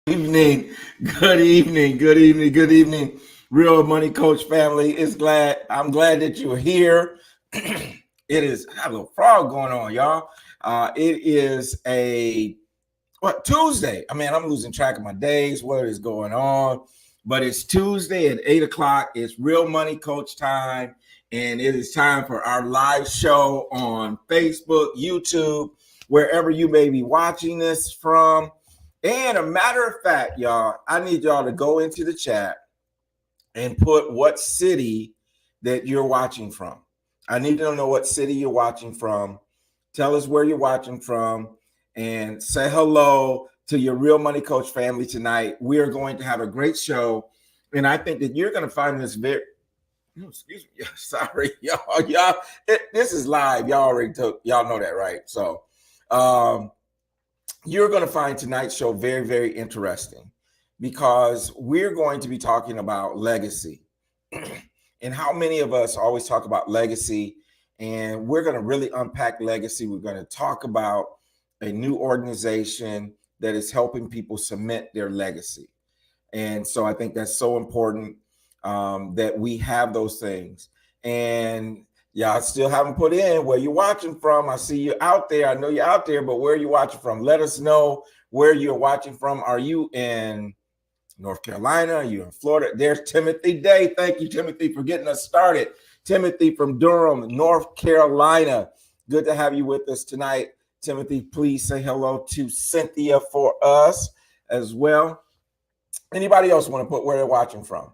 Evening, good evening, good evening, good evening, Real Money Coach family. I'm glad that you're here. It is, I got a little frog going on, y'all. It is Tuesday. I mean, I'm losing track of my days. What is going on? But it's Tuesday at 8 o'clock. It's Real Money Coach time, and it is time for our live show on Facebook, YouTube, wherever you may be watching this from. And a matter of fact, y'all, I need y'all to go into the chat and put what city that you're watching from. I need to know what city you're watching from. Tell us where you're watching from and say hello to your Real Money Coach family tonight. We are going to have a great show. And I think that you're going to find this very, excuse me, sorry, y'all, this is live. Y'all know that, right? So, you're going to find tonight's show very, very interesting because we're going to be talking about legacy and how many of us always talk about legacy. And we're going to really unpack legacy. We're going to talk about a new organization that is helping people cement their legacy. And so I think that's so important that we have those things. And y'all still haven't put in where you're watching from. I see you out there. I know you're out there, but where are you watching from? Let us know where you're watching from. Are you in North Carolina? Are you in Florida? There's Timothy Day. Thank you, Timothy, for getting us started. Timothy from Durham, North Carolina. Good to have you with us tonight. Timothy, please say hello to Cynthia for us as well. Anybody else want to put where they're watching from?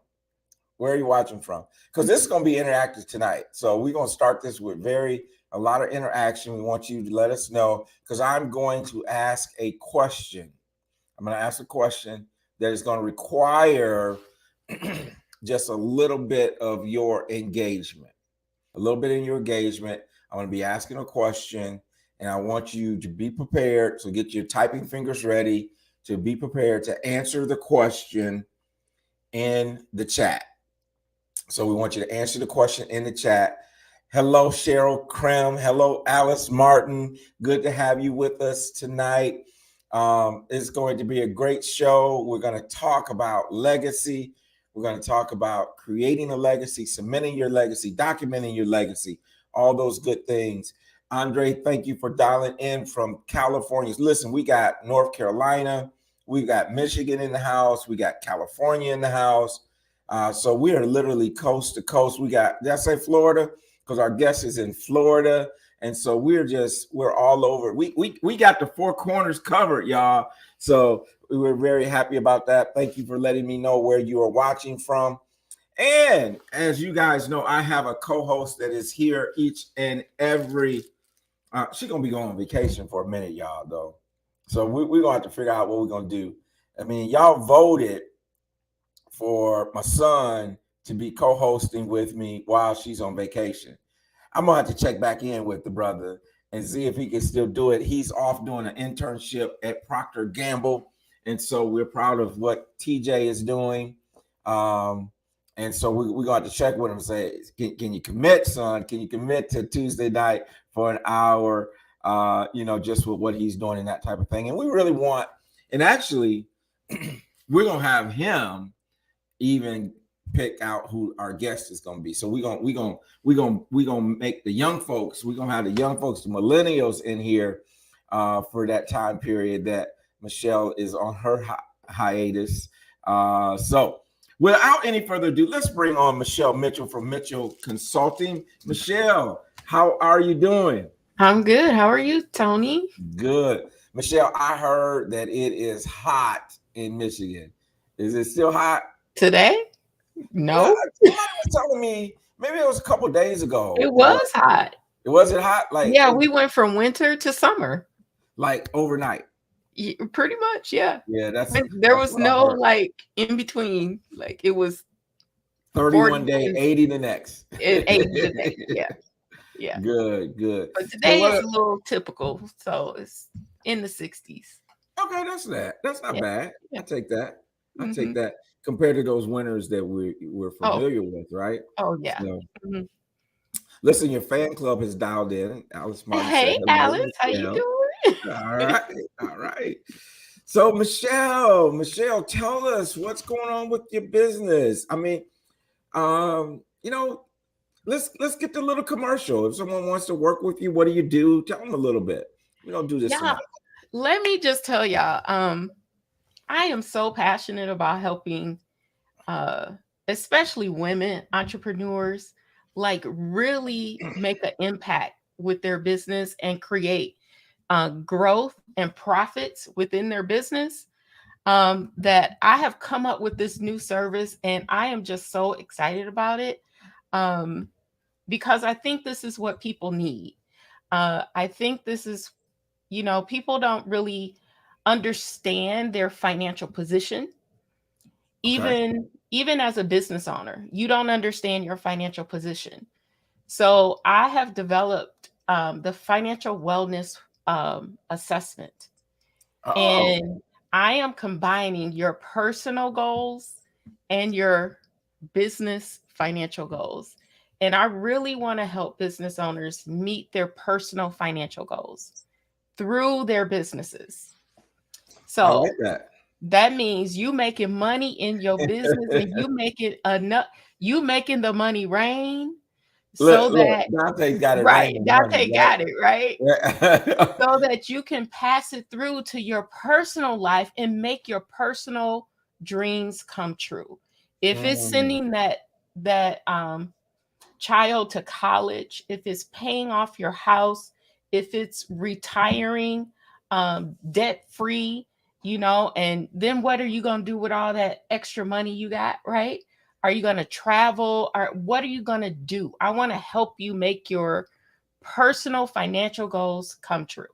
Where are you watching from? Because this is going to be interactive tonight. So we're going to start this with a lot of interaction. We want you to let us know because I'm going to ask a question. I'm going to ask a question that is going to require just a little bit of your engagement. A little bit in your engagement. I'm going to be asking a question, and I want you to be prepared. So get your typing fingers ready to be prepared to answer the question in the chat. So we want you to answer the question in the chat. Hello, Cheryl Krem. Hello, Alice Martin. Good to have you with us tonight. It's going to be a great show. We're going to talk about legacy. We're going to talk about creating a legacy, cementing your legacy, documenting your legacy, all those good things. Andre, thank you for dialing in from California. Listen, we got North Carolina. We got Michigan in the house. We got California in the house. So we are literally coast to coast. Did I say Florida? Because our guest is in Florida. And so we're all over. We got the four corners covered, y'all. So we're very happy about that. Thank you for letting me know where you are watching from. And as you guys know, I have a co-host that is here each and every, she's going to be going on vacation for a minute, y'all, though. So we're going to have to figure out what we're going to do. I mean, y'all voted for my son to be co-hosting with me while she's on vacation. I'm gonna have to check back in with the brother and see if he can still do it. He's off doing an internship at Procter & Gamble, and so we're proud of what TJ is doing. And so we're going to have to check with him and say, can you commit, son? Can you commit to Tuesday night for an hour, just with what he's doing and that type of thing. And we really want, and actually, we're going to have him even pick out who our guest is going to be. So we're gonna make the young folks. We're gonna have the young folks, the millennials, in here for that time period that Michelle is on her hiatus. So without any further ado, let's bring on Michelle Mitchell from Mitchell Consulting. Michelle, how are you doing? I'm good. How are you, Tony? Good. Michelle, I heard that it is hot in Michigan. Is it still hot? Today? No. Somebody was telling me maybe it was a couple of days ago. It was hot. It wasn't hot. Yeah, we went from winter to summer. Like overnight. Pretty much, yeah. Yeah, there was no like in between. Like it was 31 day, 80 the next. 80 the next. Yeah. Yeah. Good. But today is a little typical, so it's in the 60s. Okay, that's not bad. Yeah. I take that. I take that compared to those winters that we're familiar with, right? Oh yeah. So, listen, your fan club has dialed in. Alice Martin Hey, said, Alice, how you doing? All right. So Michelle, tell us what's going on with your business. I mean, you know, let's get the little commercial. If someone wants to work with you, what do you do? Tell them a little bit. We're gonna do this Yeah, tonight. let me just tell y'all, I am so passionate about helping uh especially women entrepreneurs like really make an impact with their business and create growth and profits within their business. That I have come up with this new service and I am just so excited about it. Um, because I think this is what people need. I think this is, people don't really understand their financial position. Okay. Even as a business owner, you don't understand your financial position. So I have developed the financial wellness assessment, Oh, and I am combining your personal goals and your business financial goals. And I really want to help business owners meet their personal financial goals through their businesses. I like So that. that means you making money in your business and you making enough, you making the money rain so Look, that, Dante's got it right, raining money, Dante got it, right? right? So that you can pass it through to your personal life and make your personal dreams come true. If it's Mm. sending that child to college, if it's paying off your house, if it's retiring debt free, and then what are you going to do with all that extra money you got, right? Are you going to travel, or what are you going to do? I want to help you make your personal financial goals come true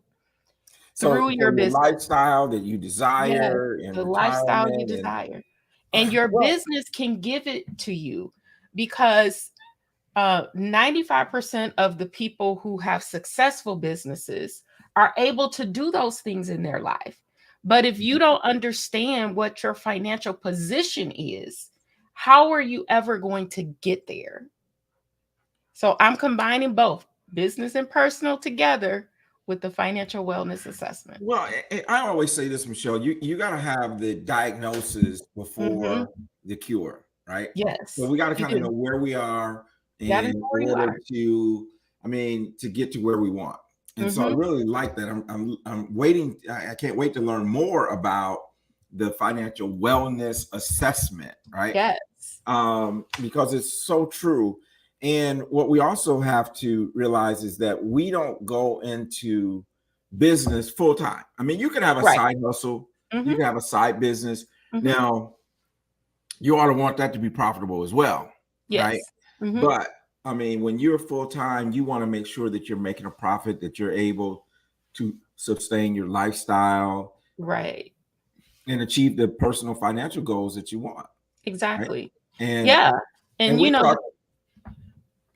So through for your your business. lifestyle that you Yes, desire in the lifestyle you retirement and desire. And your well, business can give it to you because 95% of the people who have successful businesses are able to do those things in their life. But if you don't understand what your financial position is, how are you ever going to get there? So I'm combining both business and personal together with the financial wellness assessment. well, I always say this, Michelle. You got to have the diagnosis Hmm. before the cure, right? So Yes, we got to you kind of know do. where we are Got to know in where you order are. to, I mean, to get to where we want. And so I Hmm. really like that. I'm waiting. I can't wait to learn more about the financial wellness assessment, right? Yes. Because it's so true. And what we also have to realize is that we don't go into business full time. I mean, you can have a Right. side hustle, you Hmm. can have a side business. Hmm. Now, you ought to want that to be profitable as well, right? Yes. Hmm. But I mean, when you're full time, you want to make sure that you're making a profit, that you're able to sustain your lifestyle Right. and achieve the personal financial goals that you want, right? Exactly. And Yeah. and And we talk. Go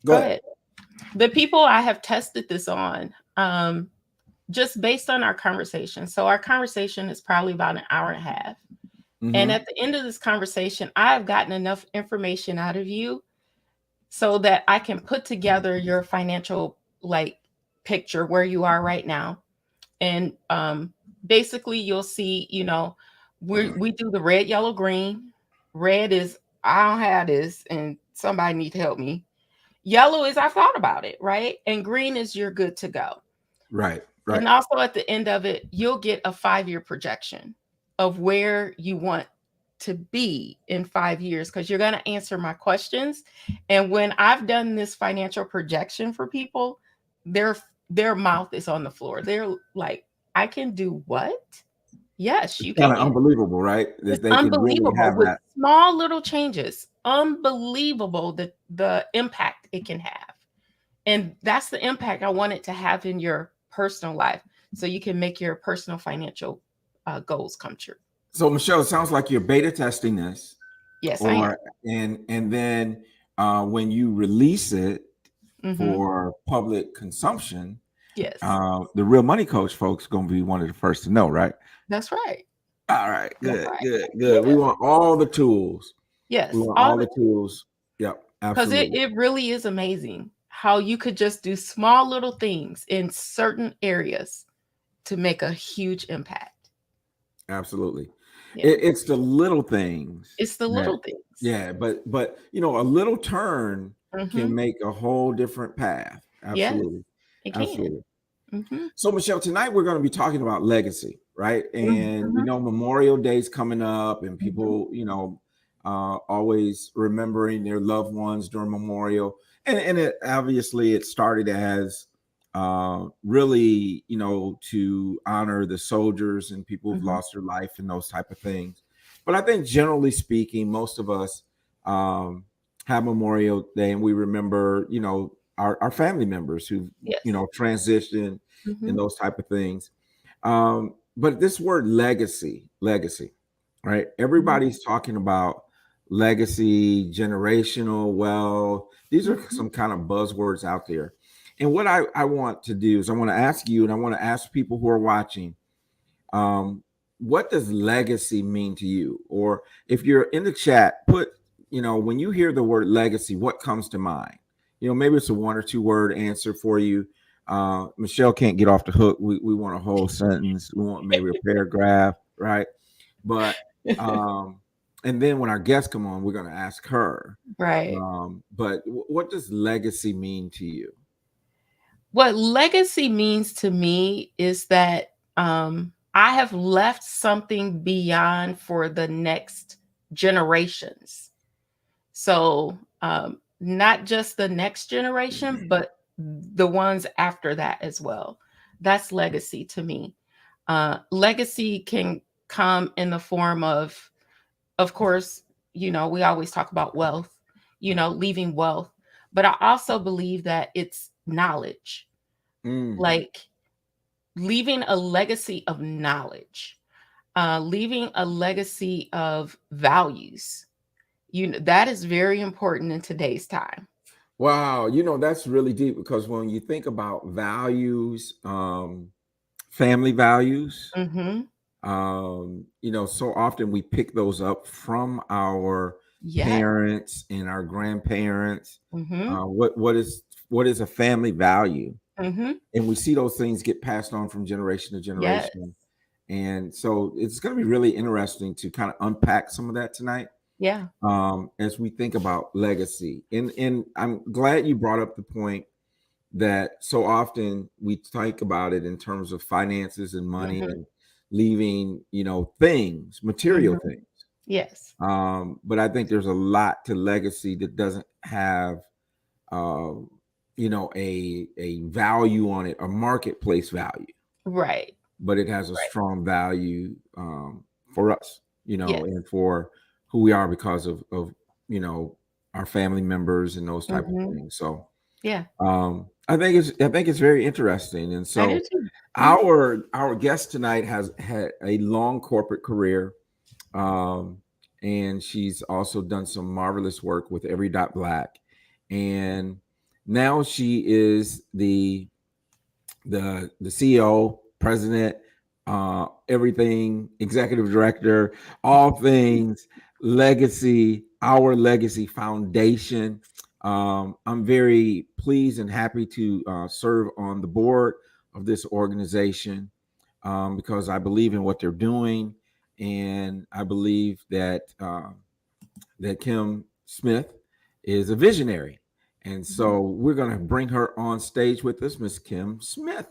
go ahead. ahead. The people I have tested this on, just based on our conversation. So our conversation is probably about an hour and a half. And Hmm. at the end of this conversation, I've gotten enough information out of you so that I can put together your financial like picture where you are right now. And basically you'll see, we do the red, yellow, green. Red is I don't have this and somebody need to help me. Yellow is I thought about it, right? And green is you're good to go. Right, right. And also at the end of it, you'll get a 5-year projection of where you want to be in 5 years because you're going to answer my questions. And when I've done this financial projection for people, their their mouth is on the floor. They're like, I can do what? Yes, It's you kind of can. unbelievable, right? That It's they can really unbelievable have with that. small little changes. Unbelievable the impact it can have. And that's the impact I want it to have in your personal life so you can make your personal financial goals come true. So, Michelle, it sounds like you're beta testing this, Yes, I am. or and then when you release it Hmm. for public consumption, Yes, the Real Money Coach folks going to be one of the first to know, right? that's right. All right, That's good, right. good, good. We Yeah. want all the tools. We Yes. want All all the the tools. Yep, because it, absolutely. it really is amazing how you could just do small little things in certain areas to make a huge impact. Absolutely. Yeah. It's the little things It's the that, little things. yeah, but a little turn can Mhm. make a whole different path. Yes, Absolutely. it can. Absolutely. Mhm. So, Michelle, tonight we're going to be talking about legacy, right? And Mhm. Memorial Day's coming up, and Mhm. people, always remembering their loved ones during Memorial. And it obviously it started as really, to honor the soldiers and people who've Mhm. lost their life and those type of things. But I think generally speaking, most of us um, have Memorial Day, and we remember, our family members who, Yes. transitioned and Mhm. those type of things. But this word legacy, right? Mhm. Everybody's talking about legacy, generational wealth. These are Mhm. some kind of buzzwords out there. And what I want to do is I want to ask you, and I want to ask people who are watching, um, what does legacy mean to you? Or if you're in the chat, put, when you hear the word legacy, what comes to mind? Maybe it's a one or two word answer for you. Michelle can't get off the hook. We want a whole sentence. We want maybe a paragraph, right? But and then when our guests come on, we're going to ask her. Right. But what does legacy mean to you? What legacy means to me is that I have left something beyond for the next generations. So, not just the next generation, but the ones after that as well. That's legacy to me. Legacy can come in the form of course, we always talk about wealth, leaving wealth. But I also believe that it's knowledge, Mm. like leaving a legacy of knowledge, leaving a legacy of values. That is very important in today's time. Wow, that's really deep because when you think about values, family values, Mm-hmm. so often we pick those up from our Yes. parents and our grandparents. Mm-hmm. What is a family value? Mm-hmm. And we see those things get passed on from generation to Yes. generation. And so it's going to be really interesting to kind of unpack some of that tonight, Yeah. as we think about legacy. And I'm glad you brought up the point that so often we think about it in terms of finances and money Mm-hmm. and leaving, things, material Mm-hmm. things. Yes. But I think there's a lot to legacy that doesn't have, um, a value on it, a marketplace value, Right. but it has a Right. strong value for us, Yes. and for who we are because of you know our family members and those type of Mm-hmm. things. So Yeah. I think it's very interesting. And I do so too. Mhm. our guest tonight has had a long corporate career, um, and she's also done some marvelous work with Every Dot Black, and now she is the CEO, president, everything, executive director, all things legacy, Our Legacy Foundation. I'm very pleased and happy to serve on the board of this organization, because I believe in what they're doing, and I believe that Kim Smith is a visionary. And Mhm. so we're going to bring her on stage with us, Miss Kim Smith.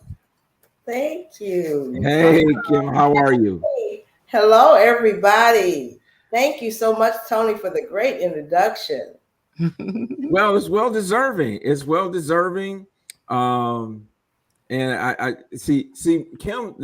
Thank you. Hey, Kim, how are you? Hey, hello, everybody. Thank you so much, Tony, for the great introduction. Well, it's well deserving. It's well deserving. Um, and I see Kim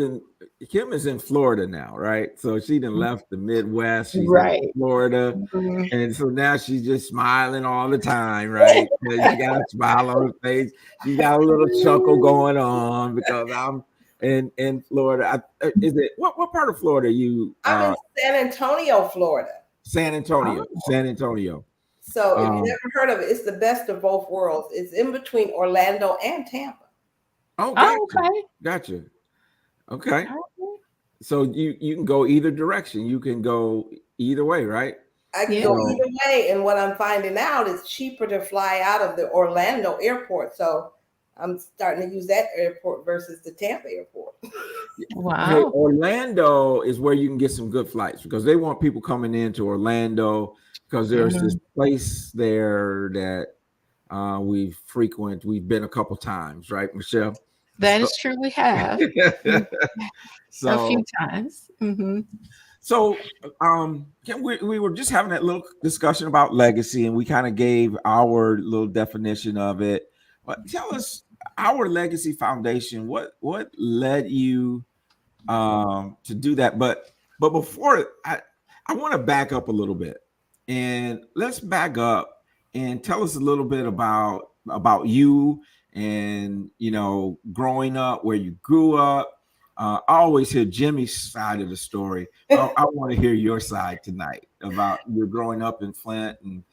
is in Florida now, right? So she done left the Midwest. She's in Right. Florida. Mhm. And so now she's just smiling all the time, right? And she got a smile on her face. She got a little chuckle going on because I'm in Florida. Is it what part of Florida are you? I'm in San Antonio, Florida. San Antonio. Oh, San Antonio. So if you Um, never heard of it, it's the best of both worlds. It's in between Orlando and Tampa. oh, oh, gotcha, okay. gotcha. Okay, Okay. so you can go either direction. You can go either way, right? I can Yeah. go So either way, and what I'm finding out is cheaper to fly out of the Orlando airport. So I'm starting to use that airport versus the Tampa airport. Hey, Wow. Orlando is where you can get some good flights because they want people coming into Orlando because there's this Mhm. place there that we frequent. We've been a couple times, right, Michelle? That So, is true. We have a few so, times. Hmm. we were just having that little discussion about legacy, and we kind of gave our little definition of it. But tell us, Our Legacy Foundation, what led you to do that. But before I want to back up a little bit, and let's back up and tell us a little bit about you and growing up, where you grew up. I always hear Jimmy's side of the story. I want to hear your side tonight about your growing up in Flint and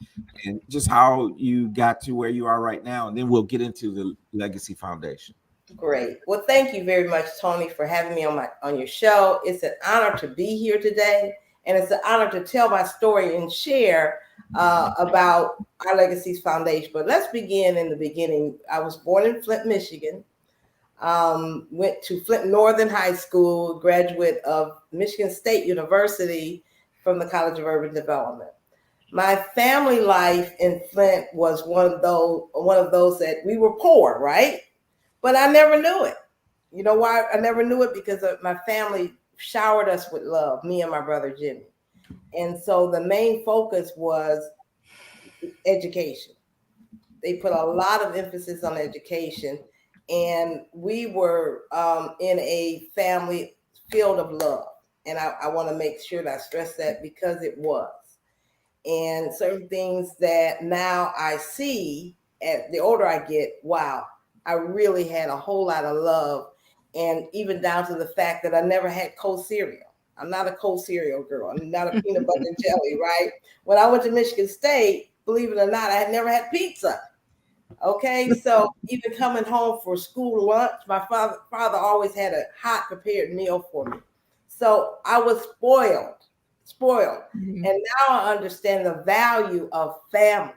just how you got to where you are right now, and then we'll get into the Legacy Foundation. Great. Well, thank you very much, Tony, for having me on your show. It's an honor to be here today, and it's an honor to tell my story and share about Our Legacies Foundation. But let's begin in the beginning. I was born in Flint, Michigan. Went to Flint Northern High School, graduate of Michigan State University from the College of Urban Development. My family life in Flint was one of those that we were poor, right? But I never knew it. You know why I never knew it? Because my family showered us with love, me and my brother Jimmy. And so the main focus was education. They put a lot of emphasis on education. And we were in a family field of love. And I want to make sure that I stress that because it was. And certain things that now I see as the older I get, wow, I really had a whole lot of love. And even down to the fact that I never had cold cereal. I'm not a cold cereal girl. I'm not a peanut butter and jelly, right? When I went to Michigan State, believe it or not, I had never had pizza. Okay, so even coming home for school lunch, my father always had a hot prepared meal for me. So I was spoiled. Mhm. And now I understand the value of family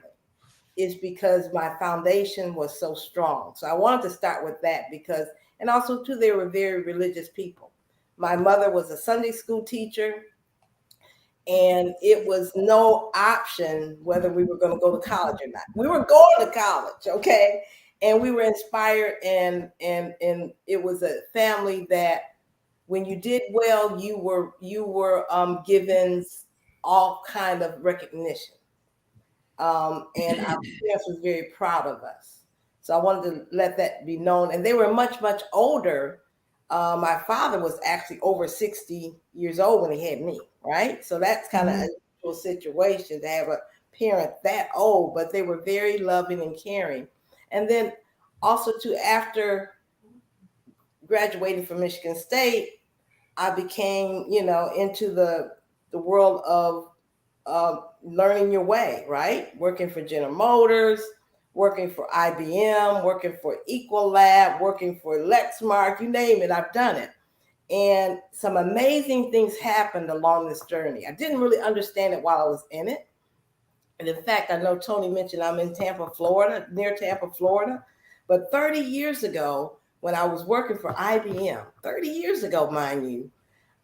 is because my foundation was so strong. So I wanted to start with that because, and also too, they were very religious people. My mother was a Sunday school teacher, and it was no option whether we were going to go to college or not. We were going to college, okay, and we were inspired, and it was a family that when you did well, you were given all kind of recognition, and our parents was very proud of us. So I wanted to let that be known, and they were much older. My father was actually over 60 years old when he had me, right? So that's kind of Mhm. an unusual situation to have a parent that old, but they were very loving and caring. And then also too, after graduating from Michigan State, I became, into the world of learning your way, right? Working for General Motors, working for IBM, working for Equalab, working for Lexmark, you name it, I've done it. And some amazing things happened along this journey. I didn't really understand it while I was in it. And in fact, I know Tony mentioned I'm in Tampa, Florida, near Tampa, Florida. But 30 years ago, when I was working for IBM, 30 years ago, mind you,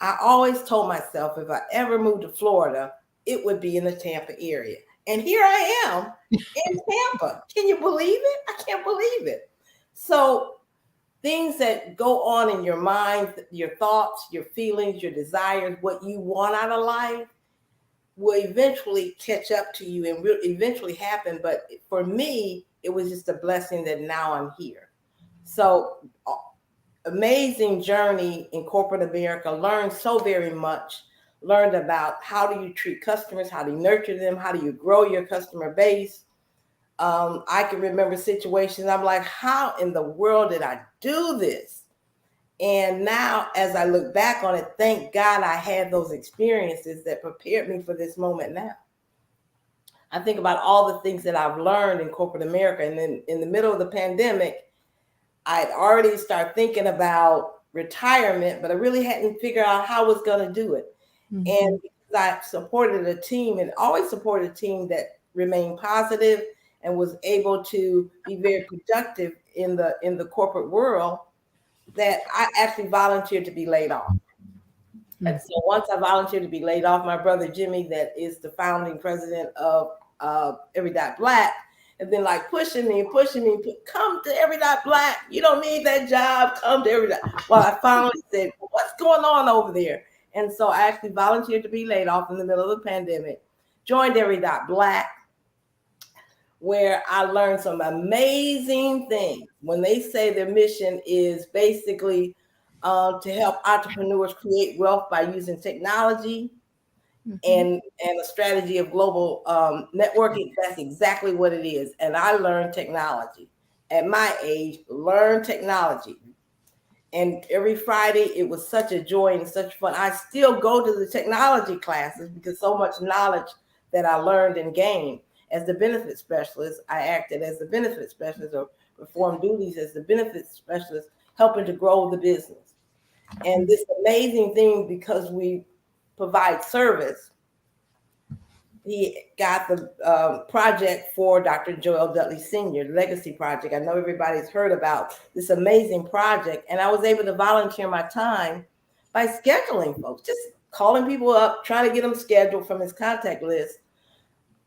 I always told myself if I ever moved to Florida, it would be in the Tampa area. And here I am in Tampa. Can you believe it? I can't believe it. So, things that go on in your mind, your thoughts, your feelings, your desires, what you want out of life will eventually catch up to you and will eventually happen. But for me, it was just a blessing that now I'm here. So, amazing journey in corporate America, learned so very much, learned about how do you treat customers, how do you nurture them, how do you grow your customer base. I can remember situations I'm like, how in the world did I do this? And now, as I look back on it, thank God I had those experiences that prepared me for this moment now. I think about all the things that I've learned in corporate America. And then in the middle of the pandemic, I'd already started thinking about retirement, but I really hadn't figured out how I was going to do it. Mhm. And because I supported a team and always supported a team that remained positive and was able to be very productive in the corporate world, that I actually volunteered to be laid off. And so once I volunteered to be laid off, my brother Jimmy, that is the founding president of Every Dot Black, and then like pushing me, come to Every Dot Black. You don't need that job. Come to Every Dot. Well, I finally said, what's going on over there? And so I actually volunteered to be laid off in the middle of the pandemic, joined Every Dot Black, where I learned some amazing things. When they say their mission is basically to help entrepreneurs create wealth by using technology and a strategy of global networking, that's exactly what it is. And I learned technology. At my age, learn technology. And every Friday, it was such a joy and such fun. I still go to the technology classes because so much knowledge that I learned and gained. As the benefit specialist, I acted as the benefit specialist or performed duties as the benefit specialist, helping to grow the business. And this amazing thing, because we provide service, he got the project for Dr. Joel Dudley Sr., the Legacy Project. I know everybody's heard about this amazing project. And I was able to volunteer my time by scheduling folks, just calling people up, trying to get them scheduled from his contact list.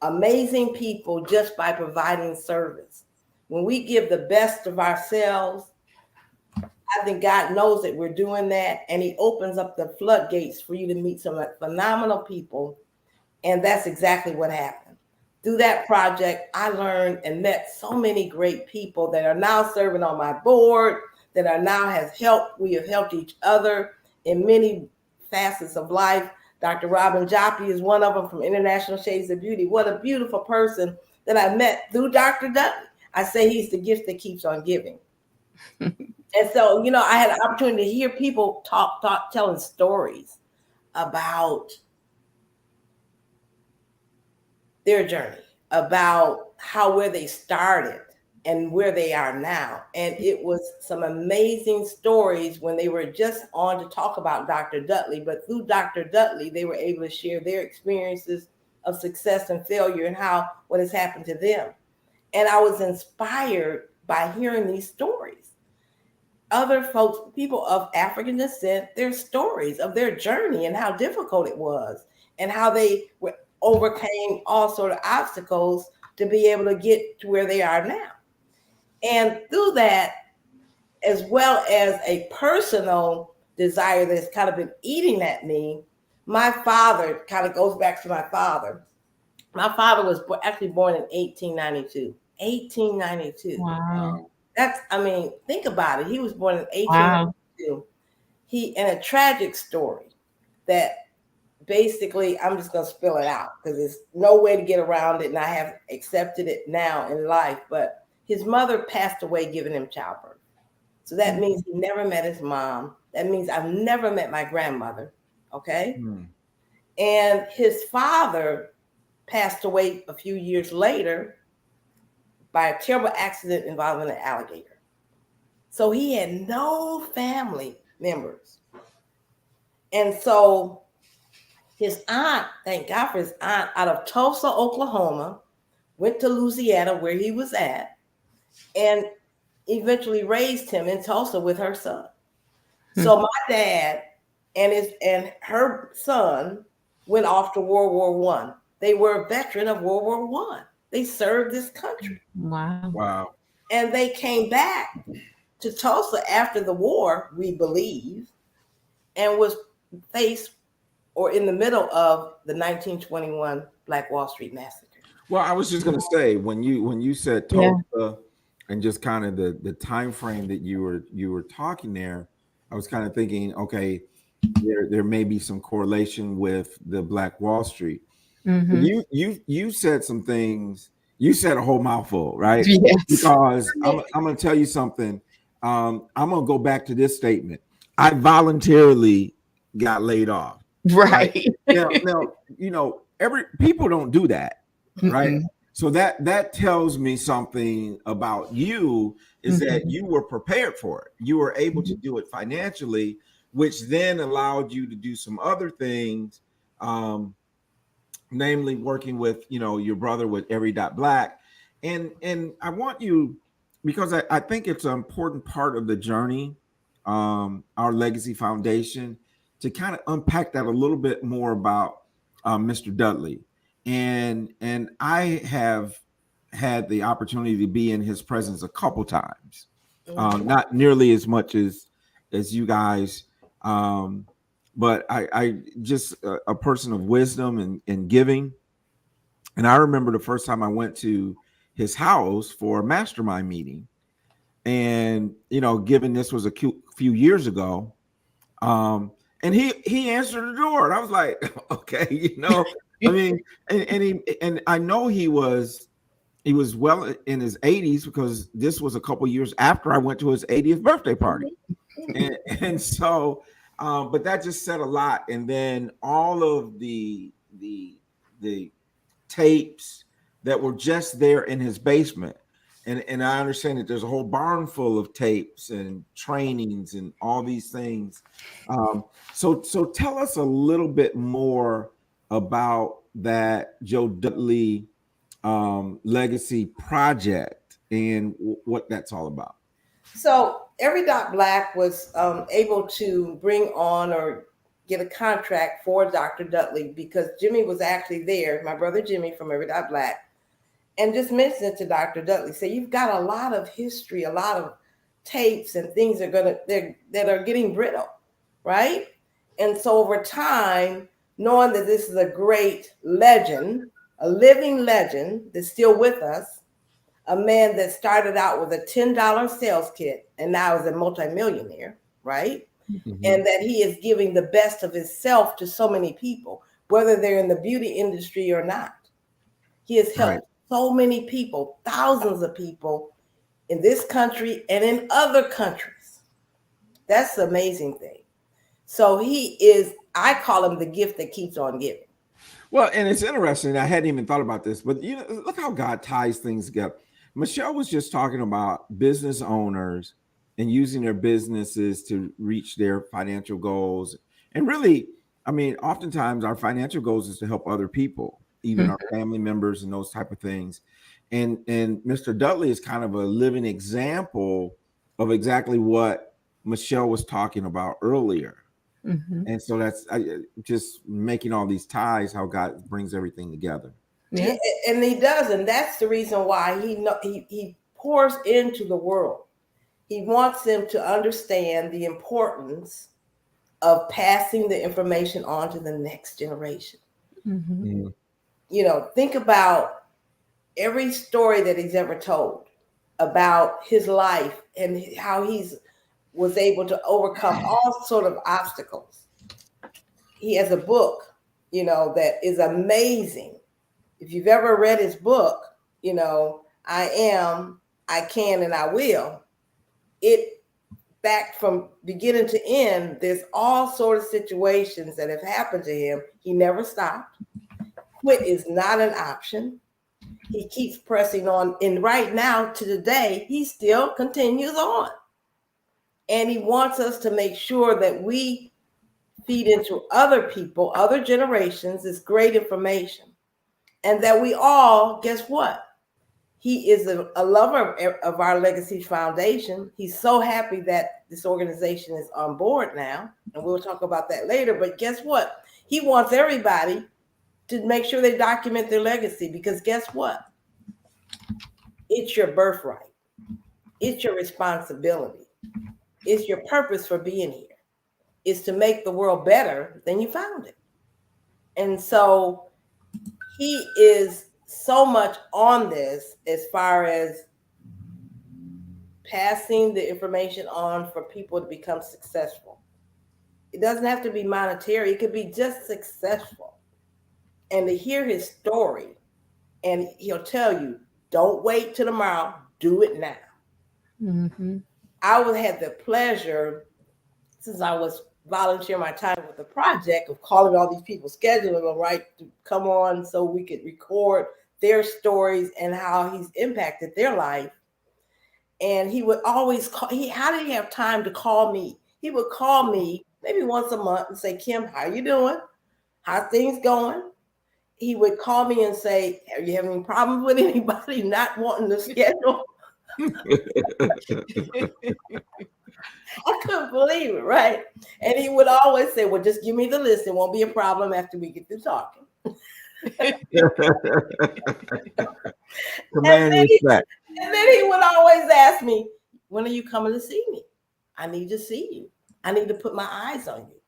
Amazing people just by providing service. When we give the best of ourselves, I think God knows that we're doing that, and he opens up the floodgates for you to meet some phenomenal people. And that's exactly what happened. Through that project, I learned and met so many great people that are now serving on my board, that are now we have helped each other in many facets of life. Dr. Robin Joppi is one of them from International Shades of Beauty. What a beautiful person that I met through Dr. Dudley. I say he's the gift that keeps on giving. And so, I had an opportunity to hear people telling stories about their journey, about where they started and where they are now. And it was some amazing stories when they were just on to talk about Dr. Dudley, but through Dr. Dudley, they were able to share their experiences of success and failure and what has happened to them. And I was inspired by hearing these stories. Other folks, people of African descent, their stories of their journey and how difficult it was and how they overcame all sort of obstacles to be able to get to where they are now. And through that, as well as a personal desire that's kind of been eating at me, my father kind of goes back to my father. My father was actually born in 1892. 1892. Wow. Think about it. He was born in 1892. Wow. And a tragic story that basically, I'm just going to spill it out because there's no way to get around it, and I have accepted it now in life. But his mother passed away giving him childbirth. So that means he never met his mom. That means I've never met my grandmother. Okay. And his father passed away a few years later by a terrible accident involving an alligator. So he had no family members. And so his aunt, thank God for his aunt, out of Tulsa, Oklahoma, went to Louisiana where he was at and eventually raised him in Tulsa with her son. So my dad and her son went off to World War I. They were a veteran of World War I. They served this country. Wow. And they came back to Tulsa after the war, we believe, and was faced or in the middle of the 1921 Black Wall Street Massacre. Well, I was just going to say, when you said Tulsa and just kind of the time frame that you were talking there, I was kind of thinking, okay, there may be some correlation with the Black Wall Street. You said some things. You said a whole mouthful, right? Yes. Because I'm going to tell you something. I'm going to go back to this statement. I voluntarily got laid off. Right. Now, people don't do that, right? So that tells me something about you is that you were prepared for it. You were able to do it financially, which then allowed you to do some other things, namely working with your brother with Every Dot Black. And I want you, because I think it's an important part of the journey, Our Legacy Foundation, to kind of unpack that a little bit more about Mr. Dudley. And I have had the opportunity to be in his presence a couple times, not nearly as much as you guys, um, but I just a person of wisdom and giving. And I remember the first time I went to his house for a mastermind meeting, and given this was a few years ago, um, and he answered the door, and I was like, okay, I mean, and I know he was well in his 80s, because this was a couple years after I went to his 80th birthday party, and so, but that just said a lot. And then all of the tapes that were just there in his basement. And I understand that there's a whole barn full of tapes and trainings and all these things. So tell us a little bit more about that Joe Dudley legacy project and what that's all about. So Every Dot Black was able to bring on or get a contract for Dr. Dudley because Jimmy was actually there, my brother Jimmy from Every Dot Black, and just mentioned it to Dr. Dudley. So you've got a lot of history, a lot of tapes and things that are getting brittle, right? And so over time, knowing that this is a great legend, a living legend that's still with us, a man that started out with a $10 sales kit and now is a multimillionaire, right? Mm-hmm. And that he is giving the best of himself to so many people, whether they're in the beauty industry or not. He has helped so many people, thousands of people in this country and in other countries. That's the amazing thing. So he is, I call him the gift that keeps on giving. Well, and it's interesting. I hadn't even thought about this, but look how God ties things together. Michelle was just talking about business owners and using their businesses to reach their financial goals. And really, I mean, oftentimes our financial goals is to help other people, even our family members and those type of things. And Mr. Dudley is kind of a living example of exactly what Michelle was talking about earlier. Mm-hmm. And so that's just making all these ties, how God brings everything together. Yeah, and he does, and that's the reason why he pours into the world. He wants them to understand the importance of passing the information on to the next generation. Mm-hmm. Think about every story that he's ever told about his life and how he's was able to overcome all sort of obstacles. He has a book, that is amazing. If you've ever read his book, I Am, I Can, and I Will, it back from beginning to end, there's all sort of situations that have happened to him. He never stopped. Quit is not an option. He keeps pressing on. And right now, to today, he still continues on. And he wants us to make sure that we feed into other people, other generations, this great information. And that we all, guess what? He is a lover of Our Legacies Foundation. He's so happy that this organization is on board now. And we'll talk about that later. But guess what? He wants everybody to make sure they document their legacy, because guess what? It's your birthright. It's your responsibility. It's your purpose for being here. It's to make the world better than you found it. And so he is so much on this as far as passing the information on for people to become successful. It doesn't have to be monetary. It could be just successful. And to hear his story, and he'll tell you, don't wait till tomorrow, do it now. Mm-hmm. I would have the pleasure, since I was volunteering my time with the project, of calling all these people, scheduling them, right, to come on so we could record their stories and how he's impacted their life. And he would always call, how did he have time to call me? He would call me maybe once a month and say, Kim, how you doing? How things going? he would call me and say, "Are you having problems with anybody not wanting to schedule?" I couldn't believe it, right? And he would always say, "Well, just give me the list. It won't be a problem after we get through talking." And Command then, respect. he would always ask me, "When are you coming to see me? I need to see you. I need to put my eyes on you."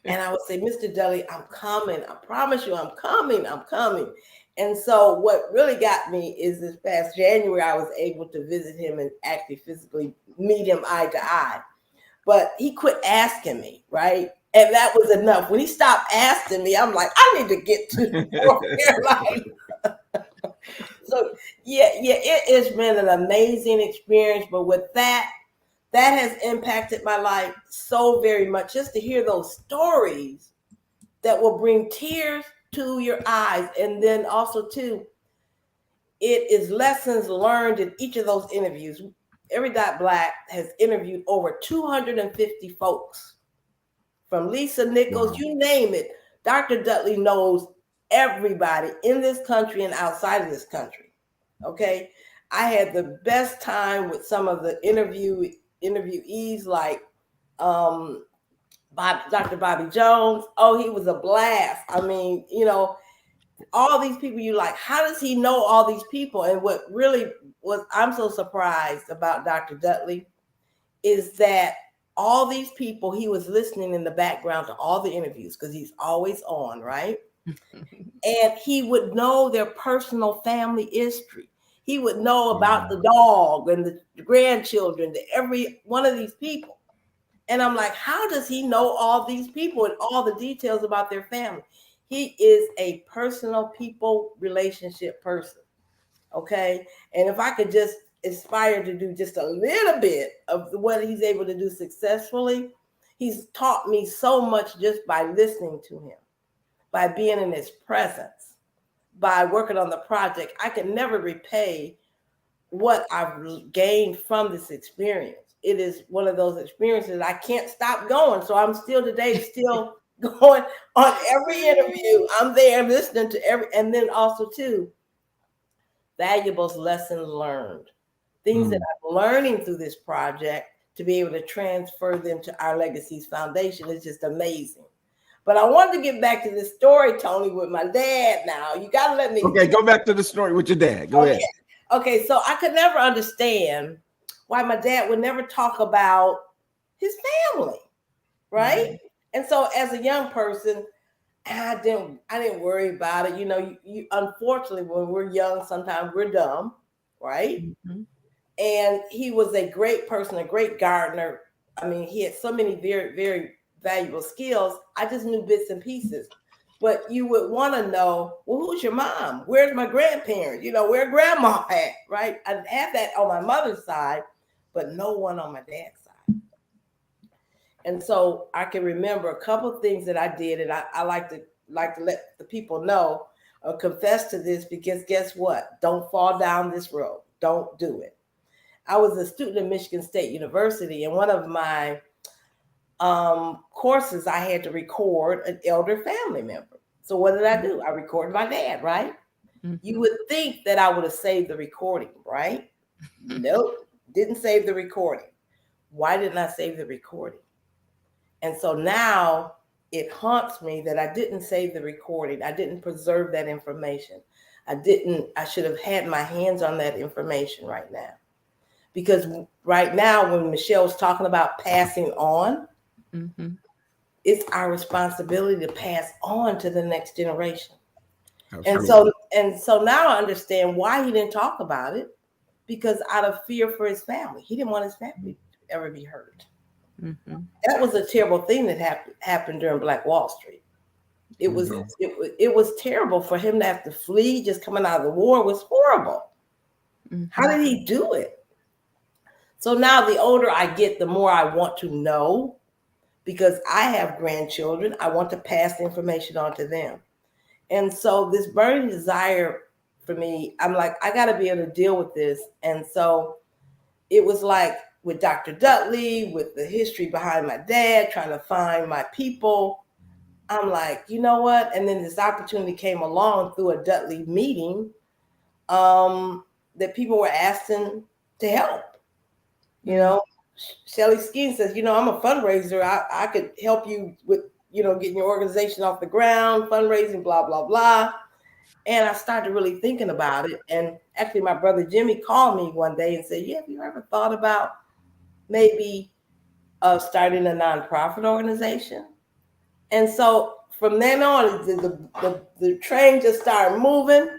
And I would say, "Mr. Dudley, I'm coming. I promise you, I'm coming. I'm coming." And so, what really got me is this past January, I was able to visit him and actually physically meet him eye to eye. But he quit asking me, right? And that was enough. When he stopped asking me, I'm like, I need to get to North Carolina. So it has been an amazing experience. But with that has impacted my life so very much. Just to hear those stories that will bring tears to your eyes. And then also too, it is lessons learned in each of those interviews. Every Dot Black has interviewed over 250 folks, from Lisa Nichols, Wow. you name it. Dr. Dudley knows everybody in this country and outside of this country. Okay. I had the best time with some of the interviewees like Dr. Bobby Jones. Oh, he was a blast. I mean, all these people, you like, how does he know all these people? And what really was, I'm so surprised about Dr. Dudley is that all these people, he was listening in the background to all the interviews because he's always on, right? And he would know their personal family history. He would know about the dog and the grandchildren, to every one of these people. And I'm like, how does he know all these people and all the details about their family? He is a personal people relationship person. Okay. And if I could just aspire to do just a little bit of what he's able to do successfully, he's taught me so much just by listening to him, by being in his presence, by working on the project. I can never repay what I've gained from this experience. It is one of those experiences I can't stop going. So I'm still going on every interview. I'm there listening to every, and then also too, valuable lessons learned, things that I'm learning through this project to be able to transfer them to Our Legacies Foundation is just amazing. But I wanted to get back to this story, Tony, with my dad now. You got to let me. Okay, go back to the story with your dad. Go ahead. Okay, so I could never understand why my dad would never talk about his family, right? Mm-hmm. And so as a young person, I didn't worry about it. You unfortunately, when we're young, sometimes we're dumb, right? Mm-hmm. And he was a great person, a great gardener. I mean, he had so many very, very valuable skills. I just knew bits and pieces. But you would want to know, well, who's your mom? Where's my grandparents? Where grandma at, right? I had that on my mother's side, but no one on my dad's side. And so I can remember a couple of things that I did, and I like to let the people know or confess to this, because guess what? Don't fall down this road. Don't do it. I was a student at Michigan State University, and one of my courses, I had to record an elder family member. So what did I do? I recorded my dad, right? Mm-hmm. You would think that I would have saved the recording, right? Nope, didn't save the recording. Why didn't I save the recording? And so now it haunts me that I didn't save the recording. I didn't preserve that information. I should have had my hands on that information right now. Because right now, when Michelle's talking about passing on, mm-hmm. it's our responsibility to pass on to the next generation. Absolutely. And so now I understand why he didn't talk about it, because out of fear for his family. He didn't want his family to ever be hurt. Mm-hmm. That was a terrible thing that happened during Black Wall Street. It was it was terrible for him to have to flee just coming out of the war. It was horrible. Mm-hmm. How did he do it? So now the older I get, the more I want to know, because I have grandchildren. I want to pass the information on to them. And so this burning desire for me, I'm like, I got to be able to deal with this. And so it was like with Dr. Dudley, with the history behind my dad, trying to find my people, I'm like, you know what? And then this opportunity came along through a Dudley meeting, that people were asking to help. You know, Shelly Skeen says, I'm a fundraiser. I could help you with, getting your organization off the ground, fundraising, blah, blah, blah. And I started really thinking about it. And actually, my brother Jimmy called me one day and said, have you ever thought about maybe starting a nonprofit organization? And so from then on, the train just started moving,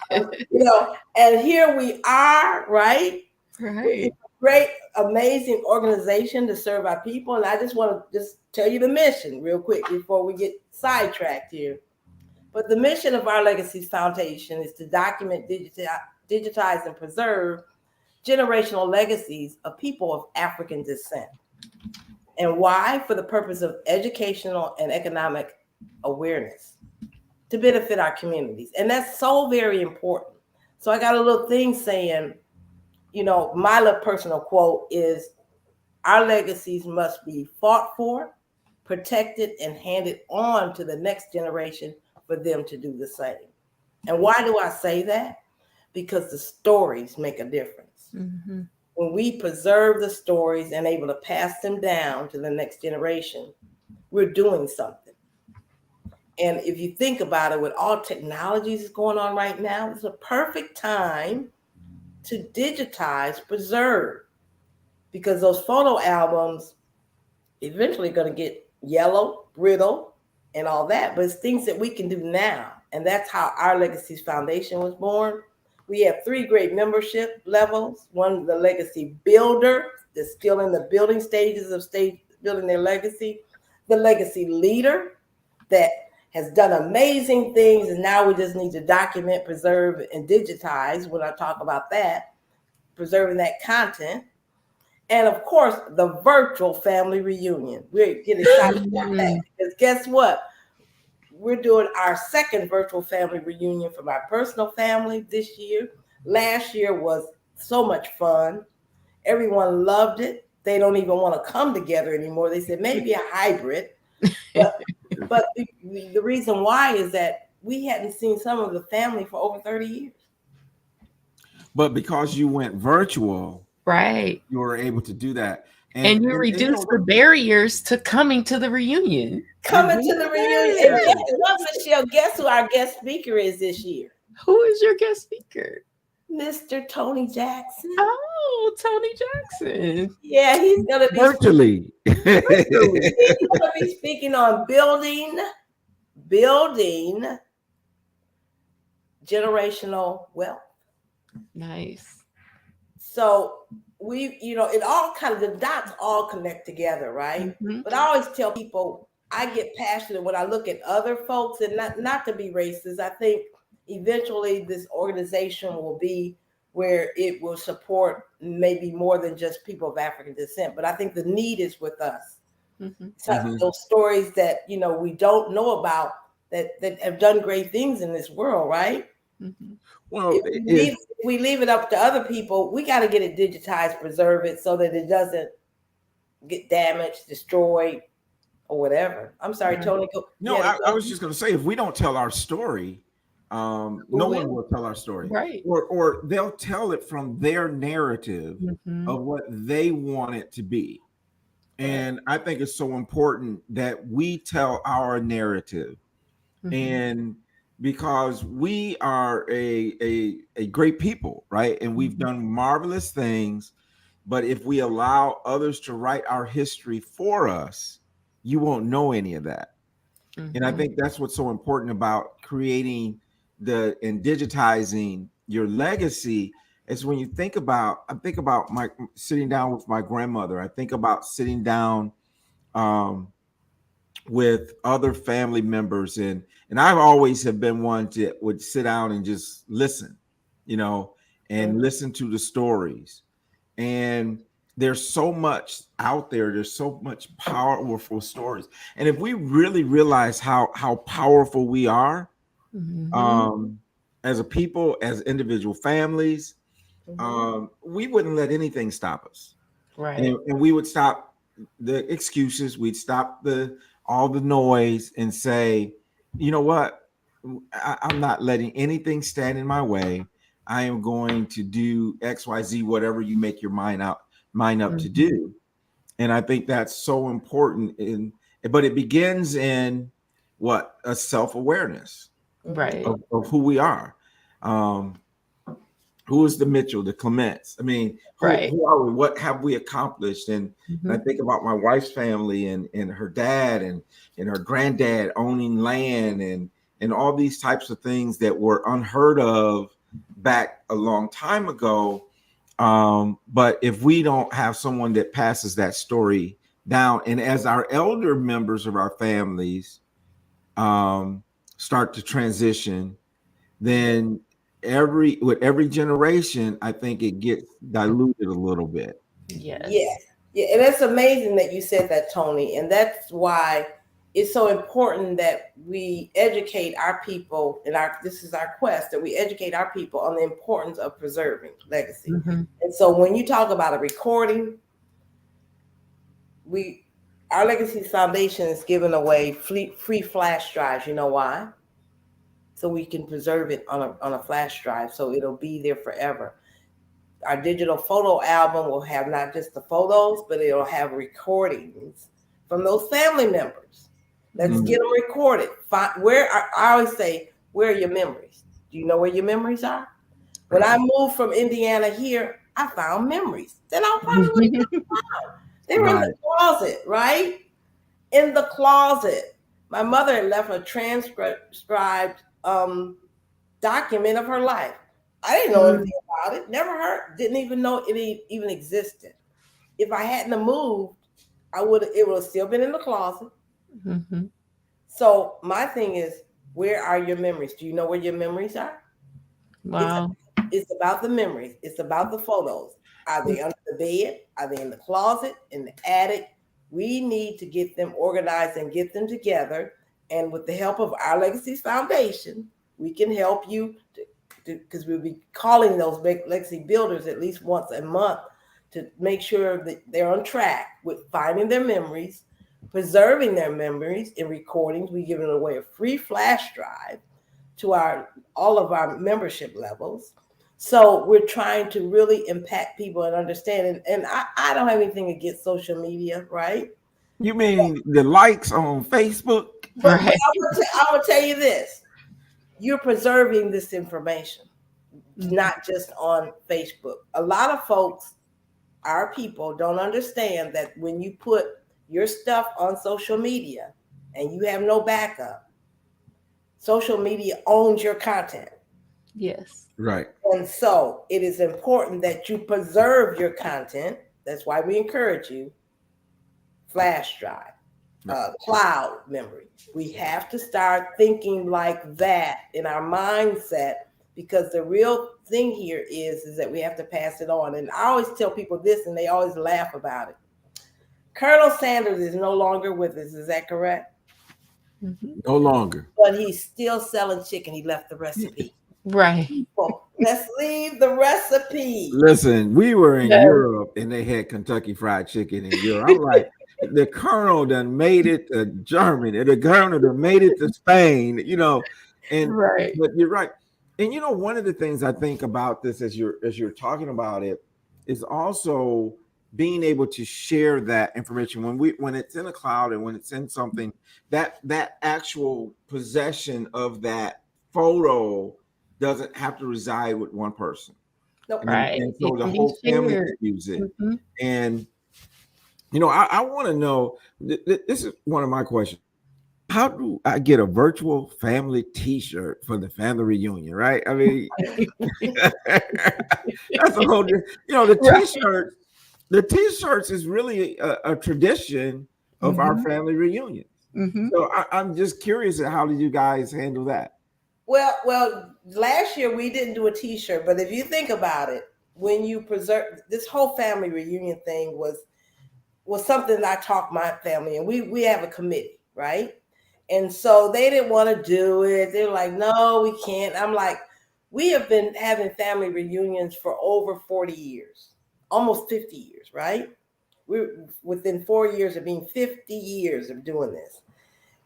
and here we are, right? Right. Great, amazing organization to serve our people. And I just want to just tell you the mission real quick before we get sidetracked here. But the mission of Our Legacies Foundation is to document, digitize, and preserve generational legacies of people of African descent. And why? For the purpose of educational and economic awareness to benefit our communities. And that's so very important. So I got a little thing saying, my little personal quote is, our legacies must be fought for, protected, and handed on to the next generation for them to do the same. And why do I say that? Because the stories make a difference. Mm-hmm. When we preserve the stories and able to pass them down to the next generation, we're doing something. And if you think about it, with all technologies going on right now, it's a perfect time to digitize, preserve, because those photo albums eventually going to get yellow, brittle, and all that. But it's things that we can do now. And that's how Our Legacies Foundation was born. We have 3 great membership levels. One, the Legacy Builder, that's still in the building stages of building their legacy. The Legacy Leader, that has done amazing things, and now we just need to document, preserve, and digitize. When I talk about that, preserving that content. And of course, the virtual family reunion. We're getting excited about that, because guess what? We're doing our second virtual family reunion for my personal family this year. Last year was so much fun. Everyone loved it. They don't even want to come together anymore. They said maybe a hybrid. But the reason why is that we hadn't seen some of the family for over 30 years. But because you went virtual, right, you were able to do that. And you reduced the barriers to coming to the reunion. Coming to the reunion. And guess what, Michelle? Guess who our guest speaker is this year? Who is your guest speaker? Mr. Tony Jackson. Oh, Tony Jackson. Yeah, he's going to be virtually. He's going to be speaking on building generational wealth. Nice. So we, it all kind of, the dots all connect together, right? Mm-hmm. But I always tell people, I get passionate when I look at other folks, and not to be racist. I think eventually this organization will be where it will support maybe more than just people of African descent. But I think the need is with us. Mm-hmm. So those stories that, we don't know about that have done great things in this world, right? Mm-hmm. Well, if we leave it up to other people, we got to get it digitized, preserve it so that it doesn't get damaged, destroyed, or whatever. I'm sorry, Tony. No, I was just going to say, if we don't tell our story, no one will tell our story, right? Or they'll tell it from their narrative of what they want it to be. And I think it's so important that we tell our narrative, and because we are a great people, right? And we've done marvelous things, but if we allow others to write our history for us, you won't know any of that. And I think that's what's so important about creating and digitizing your legacy. Is when you think about, I think about my sitting down with my grandmother. I think about sitting down with other family members, and I've always have been one that would sit down and just listen, and listen to the stories. And there's so much out there. There's so much powerful stories. And if we really realize how powerful we are, as a people, as individual families, we wouldn't let anything stop us. Right. And we would stop the excuses. We'd stop the all the noise and say, you know what? I'm not letting anything stand in my way. I am going to do XYZ, whatever you make your mind up to Mhm. do. And I think that's so important. But it begins in what? A self-awareness Right. of who we are. Um, who is the Mitchell, the Clements? I mean, Right. who are we? What have we accomplished? And I Mhm. think about my wife's family and her dad and her granddad owning land and all these types of things that were unheard of back a long time ago. But if we don't have someone that passes that story down, and as our elder members of our families um, start to transition, then every generation, I think it gets diluted a little bit. Yes. Yes. Yeah, and it's amazing that you said that, Tony. And that's why it's so important that we educate our people, and our this is our quest, that we educate our people on the importance of preserving legacy. Mhm. And so when you talk about a recording, we Our Legacies Foundation is giving away free flash drives. You know why? So we can preserve it on a flash drive, so it'll be there forever. Our digital photo album will have not just the photos, but it'll have recordings from those family members. Let's Mhm. get them recorded. I always say, where are your memories? Do you know where your memories are? When I moved from Indiana here, I found memories that I probably found. They were in the Right. closet, right? In the closet. My mother had left a transcribed document of her life. I didn't know anything Mhm. about it. Never heard. Didn't even know it even existed. If I hadn't have moved, I would. It would have still been in the closet. Mhm. So my thing is, where are your memories? Do you know where your memories are? It's Wow. it's about the memories. It's about the photos. Are they under the bed? Are they in the closet? In the attic? We need to get them organized and get them together. And with the help of Our Legacies Foundation, we can help you because we'll be calling those legacy builders at least once a month to make sure that they're on track with finding their memories, preserving their memories in recordings. We give it away a free flash drive to our all of our membership levels. So we're trying to really impact people and understand. And I don't have anything against social media, right? You mean the likes on Facebook? But Right. I'm gonna tell you this: you're preserving this information, Mhm. not just on Facebook. A lot of folks, our people, don't understand that when you put your stuff on social media and you have no backup, social media owns your content. Yes. Right. And so it is important that you preserve your content. That's why we encourage you flash drive, Right. cloud memory. We have to start thinking like that in our mindset because the real thing here is that we have to pass it on. And I always tell people this, and they always laugh about it. Colonel Sanders is no longer with us. Is that correct? Mhm. No longer. But he's still selling chicken. He left the recipe. Right. Well, let's leave the recipe. Listen, we were in Yes. Europe and they had Kentucky Fried Chicken in Europe. I'm like, the Colonel done made it to Germany, the Colonel done made it to Spain, and Right. but you're right. And one of the things I think about this as you're talking about it is also being able to share that information when it's in a cloud and when it's in something that actual possession of that photo doesn't have to reside with one person. Nope. Right. And It so the can be whole family shared. can use it. Mhm. And I want to know. This is one of my questions. How do I get a virtual family T-shirt for the family reunion? Right? I mean, that's a whole. The Right. T-shirt. The T-shirts is really a tradition of our Mhm. family reunions. Mhm. So I'm just curious at how did you guys handle that? Well, last year we didn't do a T-shirt, but if you think about it, when you preserve this whole family reunion thing was something that I talked my family, and we have a committee, right? And so they didn't want to do it. They were like, "No, we can't." I'm like, "We have been having family reunions for over 40 years, almost 50 years, right? We're within 4 years of being 50 years of doing this."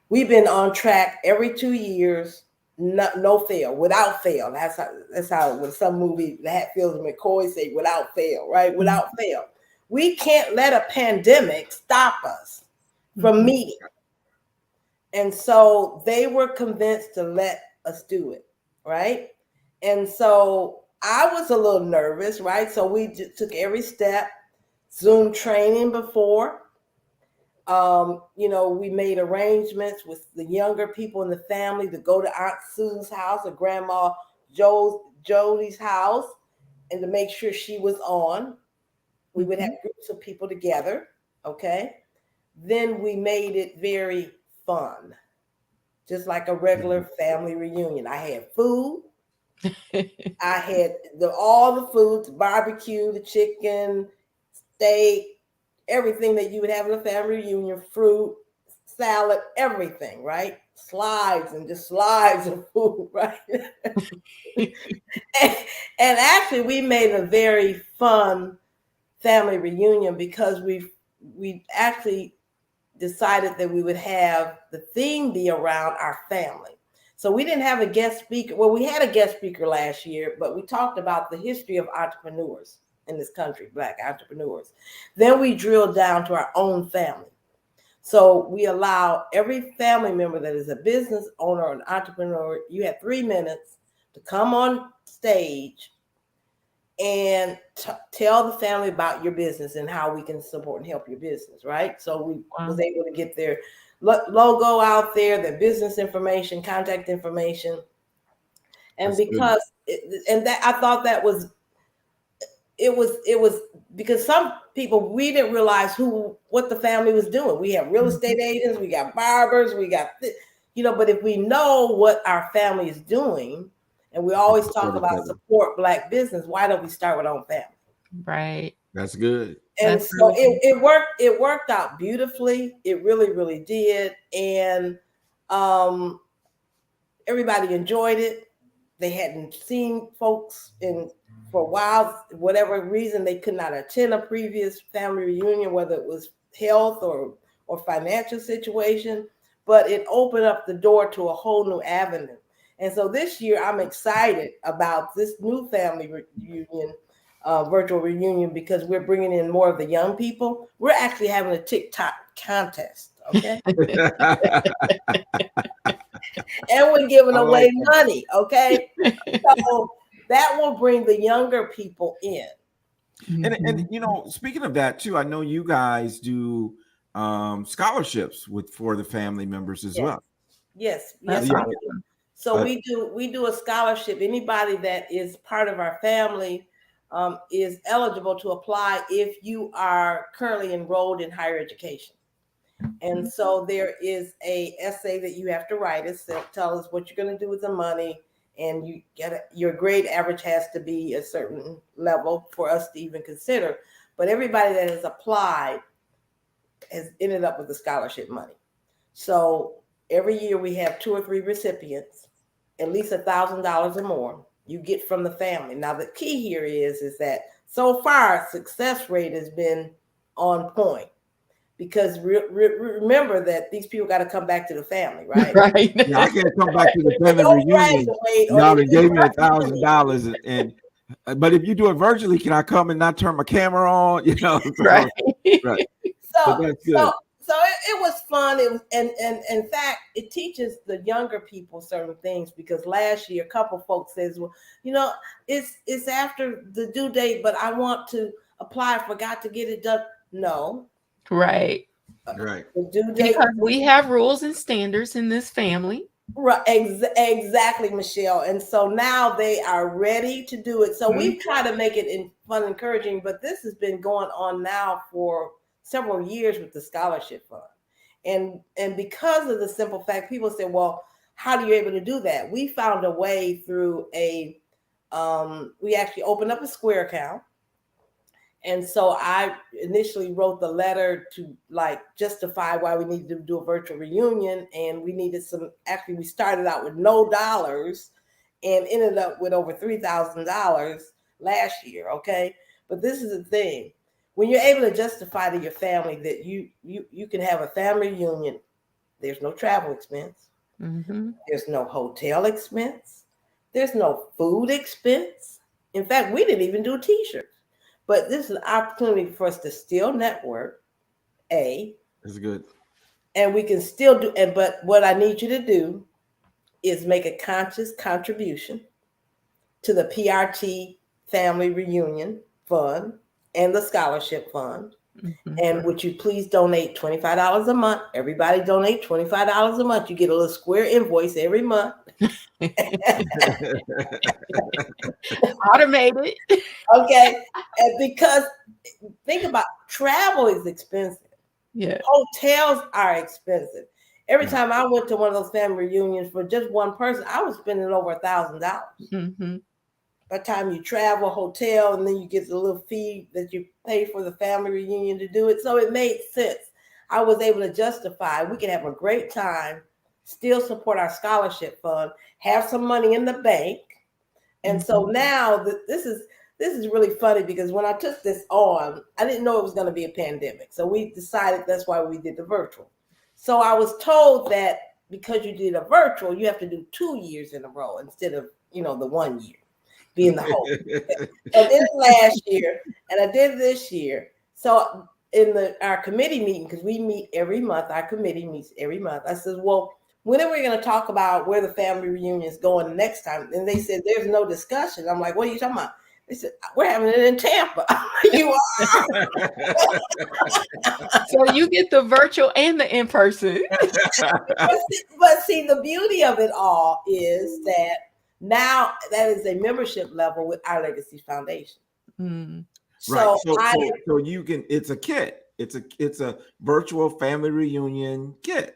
We've been on track every 2 years, no fail, without fail. That's how when some movie that Hatfield and McCoy say without fail, right? Without fail. We can't let a pandemic stop us from meeting. And so they were convinced to let us do it, right? And so I was a little nervous, right? So we took every step, Zoom training before. We made arrangements with the younger people in the family to go to Aunt Sue's house or Grandma Jody's house and to make sure she was on. We would have groups of people together, okay? Then we made it very fun, just like a regular family reunion. I had food. I had all the foods, barbecue, the chicken, steak, everything that you would have in a family reunion, fruit, salad, everything, right? Slides and just slides of food, right? and actually, we made a very fun family reunion because we actually decided that we would have the theme be around our family. So we didn't have a guest speaker. Well, we had a guest speaker last year, but we talked about the history of entrepreneurs in this country, Black entrepreneurs. Then we drilled down to our own family. So we allow every family member that is a business owner or an entrepreneur, you have 3 minutes to come on stage and tell the family about your business and how we can support and help your business, right? So we was able to get their logo out there, their business information, contact information. And That's because I thought that was it was because some people, we didn't realize what the family was doing. We have real estate agents, we got barbers, we got but if we know what our family is doing, and we always talk about support Black business, why don't we start with our own family? Right. That's good. And That's so really it worked out beautifully. It really, really did. And everybody enjoyed it. They hadn't seen folks for a while. Whatever reason, they could not attend a previous family reunion, whether it was health or financial situation. But it opened up the door to a whole new avenue. And so this year, I'm excited about this new family reunion, virtual reunion, because we're bringing in more of the young people. We're actually having a TikTok contest, okay? And we're giving away money, okay? So that will bring the younger people in. And speaking of that too, I know you guys do scholarships for the family members as well. Yes, That's we awesome. do. So we do a scholarship. Anybody that is part of our family is eligible to apply if you are currently enrolled in higher education. And so there is a essay that you have to write. Tell us what you're going to do with the money, and your grade average has to be a certain level for us to even consider. But everybody that has applied has ended up with the scholarship money. So every year we have 2 or 3 recipients, at least $1,000 or more you get from the family. Now the key here is that so far success rate has been on point, because remember that these people got to come back to the family, right? Right. Yeah, I can't come back to the family reunion. Y'all done gave me $1,000, and but if you do it virtually, can I come and not turn my camera on? Right. Right. So that's good. So it was fun. It was, and in fact, it teaches the younger people certain things, because last year a couple folks says, well, it's after the due date, but I want to apply. I forgot to get it done. No. Right. Right. The due date, because we have rules and standards in this family. Right, exactly, Michelle. And so now they are ready to do it. So we've tried to make it fun, encouraging, but this has been going on now for several years with the scholarship fund. And because of the simple fact, people say, well, how are you able to do that? We found a way through we actually opened up a Square account. And so I initially wrote the letter to justify why we needed to do a virtual reunion. And we needed we started out with no dollars and ended up with over $3,000 last year. Okay. But this is the thing. When you're able to justify to your family that you can have a family reunion There's no travel expense. Mm-hmm. There's no hotel expense. There's no food expense. In fact, we didn't even do t-shirts. But this is an opportunity for us to still network, That's good. and we can still do, and but what I need you to do is make a conscious contribution to the PRT Family Reunion Fund and the Scholarship Fund. Mm-hmm. And would you please donate $25 a month? Everybody donate $25 a month. You get a little square invoice every month. Automated. Okay. And because think about travel is expensive. Yeah. Hotels are expensive. Every Yeah. time I went to one of those family reunions for just one person, I was spending over $1,000. Mm-hmm. By the time you travel, hotel, and then you get the little fee that you pay for the family reunion to do it. So it made sense. I was able to justify we can have a great time, still support our scholarship fund, have some money in the bank. And so now this is really funny because when I took this on, I didn't know it was going to be a pandemic. So we decided that's why we did the virtual. So I was told that because you did a virtual, you have to do 2 years in a row instead of, the 1 year being the whole. So I did it last year and I did this year. So in our committee meeting, because we meet every month, our committee meets every month. I said, well, when are we going to talk about where the family reunion is going next time? And they said, there's no discussion. I'm like, what are you talking about? They said, we're having it in Tampa. You are. So you get the virtual and the in-person. But see, the beauty of it all is that now that is a membership level with Our Legacies Foundation. Mm. Right. So you can, it's a kit. It's a virtual family reunion kit.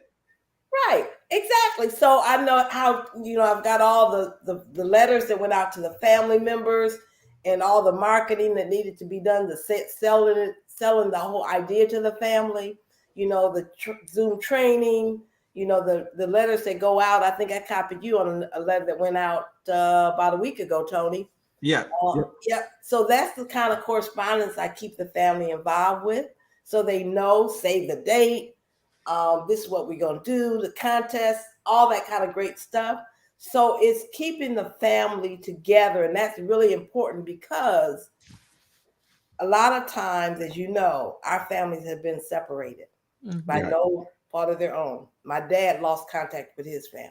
Right, exactly. So I know how, I've got all the letters that went out to the family members and all the marketing that needed to be done to selling the whole idea to the family, the Zoom training, the letters that go out. I think I copied you on a letter that went out about a week ago, Tony. Yeah. Yeah. So that's the kind of correspondence I keep the family involved with. So they know, save the date. This is what we're going to do, the contest, all that kind of great stuff. So it's keeping the family together. And that's really important because a lot of times, as you know, our families have been separated by no fault of their own. My dad lost contact with his family.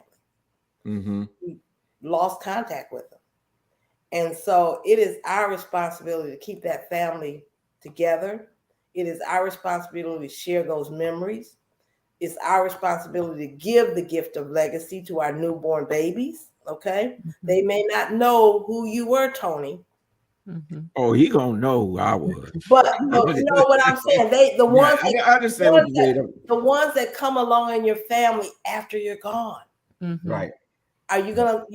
Mm-hmm. He lost contact with them. And so it is our responsibility to keep that family together. It is our responsibility to share those memories. It's our responsibility to give the gift of legacy to our newborn babies. Okay. Mm-hmm. They may not know who you were, Tony. Mm-hmm. Oh, he gonna know who I was. But you know what I'm saying? The ones that come along in your family after you're gone. Mm-hmm. Right. Are you can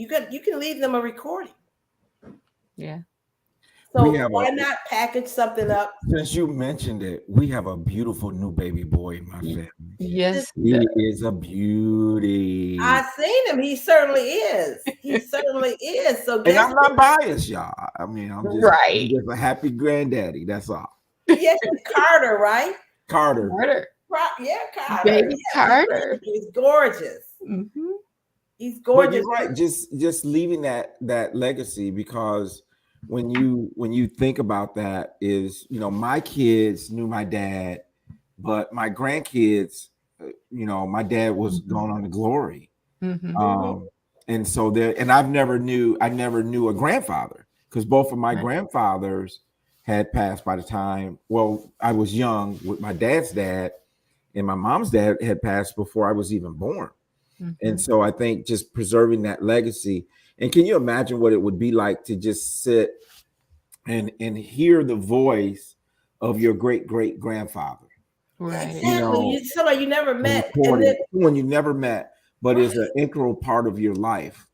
leave them a recording. Yeah. So why not package something up? Since you mentioned it, we have a beautiful new baby boy in my family. Yes. He is a beauty. I've seen him. He certainly is. He certainly is. So and I'm not biased, y'all. I mean, I'm just a happy granddaddy. That's all. Yes, Carter, right? Carter. Yeah, Carter. Baby Carter. He's gorgeous. Mm-hmm. He's gorgeous. But you're right. Just leaving that legacy, because when you think about that, is my kids knew my dad, but my grandkids, my dad was gone on to glory. Mm-hmm. And so I never knew a grandfather, because both of my grandfathers had passed by the time, I was young with my dad's dad, and my mom's dad had passed before I was even born. Mm-hmm. And so I think just preserving that legacy. And can you imagine what it would be like to just sit and hear the voice of your great grandfather? Right. Exactly. Somebody you never met. Someone you never met, but is an integral part of your life.